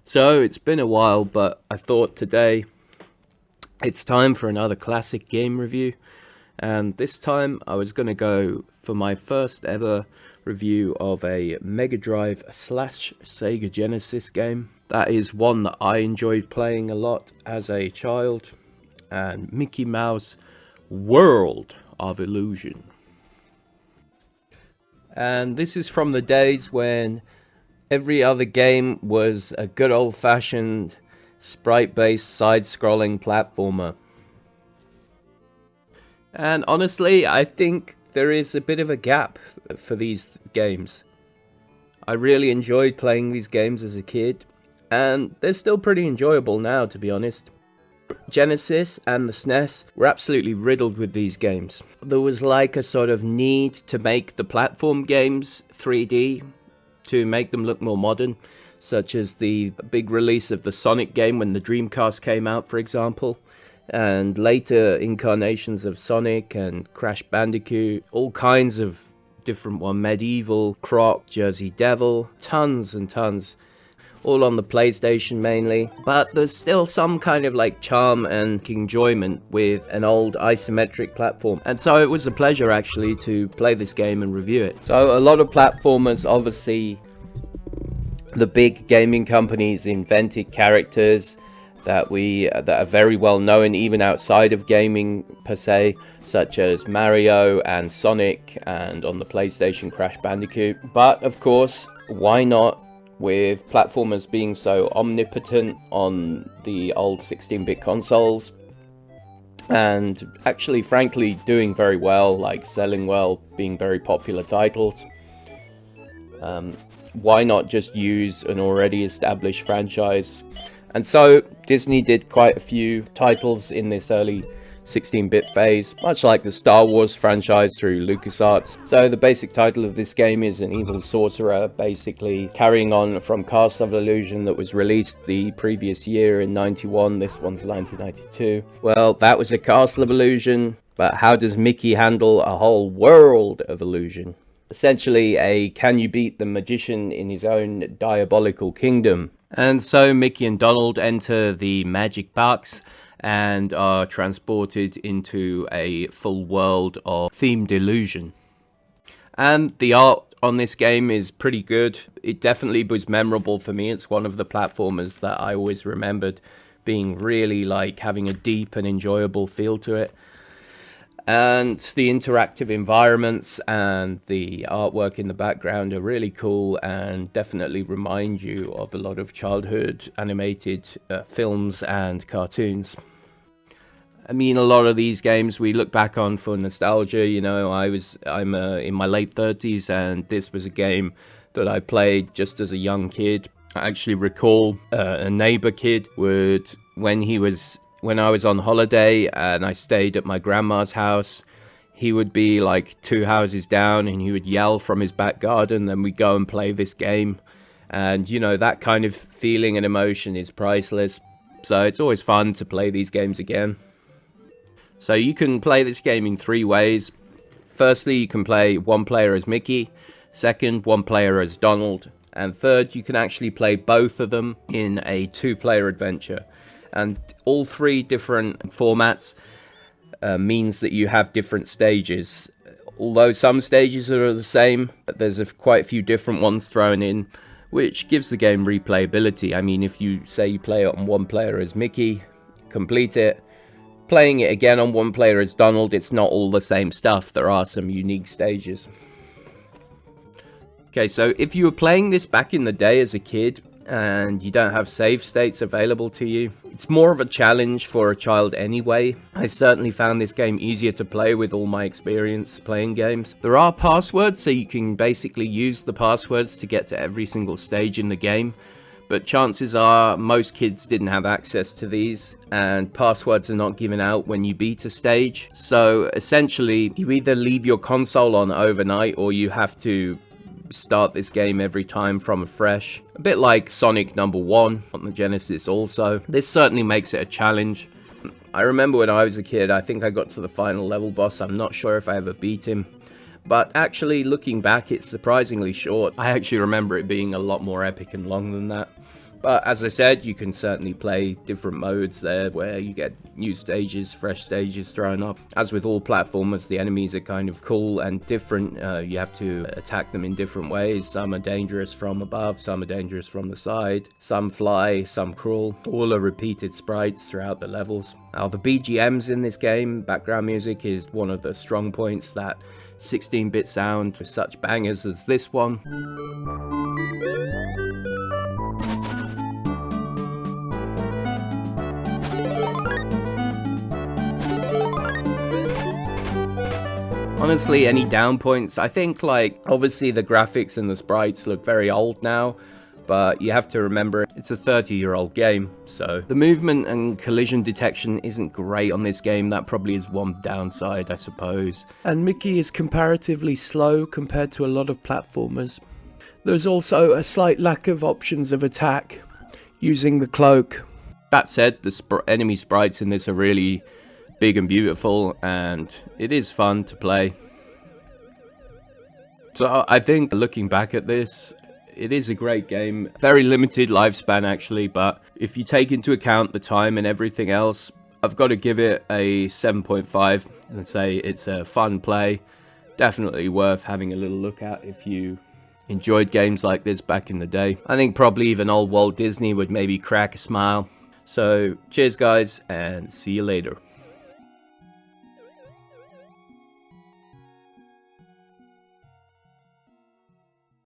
So it's been a while, but I thought today it's time for another classic game review. And this time I was going to go for my first ever review of a Mega Drive / Sega Genesis game. That is one that I enjoyed playing a lot as a child, and Mickey Mouse World of Illusion. And this is from the days when every other game was a good old-fashioned sprite-based side-scrolling platformer. And honestly, I think there is a bit of a gap for these games. I really enjoyed playing these games as a kid, and they're still pretty enjoyable now, to be honest. Genesis and the SNES were absolutely riddled with these games. There was like a sort of need to make the platform games 3D, to make them look more modern, such as the big release of the Sonic game when the Dreamcast came out, for example, and later incarnations of Sonic and Crash Bandicoot, all kinds of different ones, Medieval, Croc, Jersey Devil, tons and tons, all on the PlayStation mainly. But there's still some kind of like charm and enjoyment with an old isometric platform, and so it was a pleasure actually to play this game and review it. So a lot of platformers, obviously the big gaming companies invented characters that are very well known even outside of gaming per se, such as Mario and Sonic, and on the PlayStation Crash Bandicoot. But of course, why not, with platformers being so omnipotent on the old 16-bit consoles, and actually frankly doing very well, like selling well, being very popular titles, why not just use an already established franchise? And so Disney did quite a few titles in this early 16-bit phase, much like the Star Wars franchise through LucasArts. So the basic title of this game is an evil sorcerer, basically carrying on from Castle of Illusion that was released the previous year in 91. This one's 1992. Well, that was a Castle of Illusion, but how does Mickey handle a whole world of illusion? Essentially a can you beat the magician in his own diabolical kingdom. And so Mickey and Donald enter the magic box and are transported into a full world of themed illusion. And the art on this game is pretty good. It definitely was memorable for me. It's one of the platformers that I always remembered being really like having a deep and enjoyable feel to it. And the interactive environments and the artwork in the background are really cool and definitely remind you of a lot of childhood animated films and cartoons. I mean, a lot of these games we look back on for nostalgia. You know, I'm in my late 30s, and this was a game that I played just as a young kid. I actually recall a neighbor kid would, when I was on holiday and I stayed at my grandma's house, he would be like 2 houses down and he would yell from his back garden, and we'd go and play this game. And you know, that kind of feeling and emotion is priceless. So it's always fun to play these games again. So you can play this game in 3 ways. Firstly, you can play one player as Mickey. Second, one player as Donald. And third, you can actually play both of them in a 2-player adventure. And all 3 different formats means that you have different stages. Although some stages are the same, there's quite a few different ones thrown in, which gives the game replayability. I mean, if you say you play it on one player as Mickey, complete it, playing it again on one player as Donald, it's not all the same stuff. There are some unique stages. Okay, so if you were playing this back in the day as a kid and you don't have save states available to you, it's more of a challenge for a child anyway. I certainly found this game easier to play with all my experience playing games. There are passwords, so you can basically use the passwords to get to every single stage in the game, but chances are most kids didn't have access to these, and passwords are not given out when you beat a stage. So essentially, you either leave your console on overnight or you have to start this game every time from afresh. A bit like Sonic number 1 on the Genesis also. This certainly makes it a challenge. I remember when I was a kid, I think I got to the final level boss. I'm not sure if I ever beat him. But actually, looking back, it's surprisingly short. I actually remember it being a lot more epic and long than that. But as I said, you can certainly play different modes there where you get new stages, fresh stages thrown up. As with all platformers, the enemies are kind of cool and different. You have to attack them in different ways. Some are dangerous from above, some are dangerous from the side, some fly, some crawl. All are repeated sprites throughout the levels. Now, the BGMs in this game, background music, is one of the strong points. That 16-bit sound with such bangers as this one. Honestly, any down points? I think, like, obviously the graphics and the sprites look very old now, but you have to remember it's a 30-year-old game, so the movement and collision detection isn't great on this game. That probably is one downside, I suppose. And Micky is comparatively slow compared to a lot of platformers. There's also a slight lack of options of attack using the cloak. That said, the enemy sprites in this are really big and beautiful, and it is fun to play. So I think, looking back at this, it is a great game. Very limited lifespan actually, but if you take into account the time and everything else, I've got to give it a 7.5 and say it's a fun play. Definitely worth having a little look at if you enjoyed games like this back in the day. I think probably even old Walt Disney would maybe crack a smile. So cheers guys, and see you later.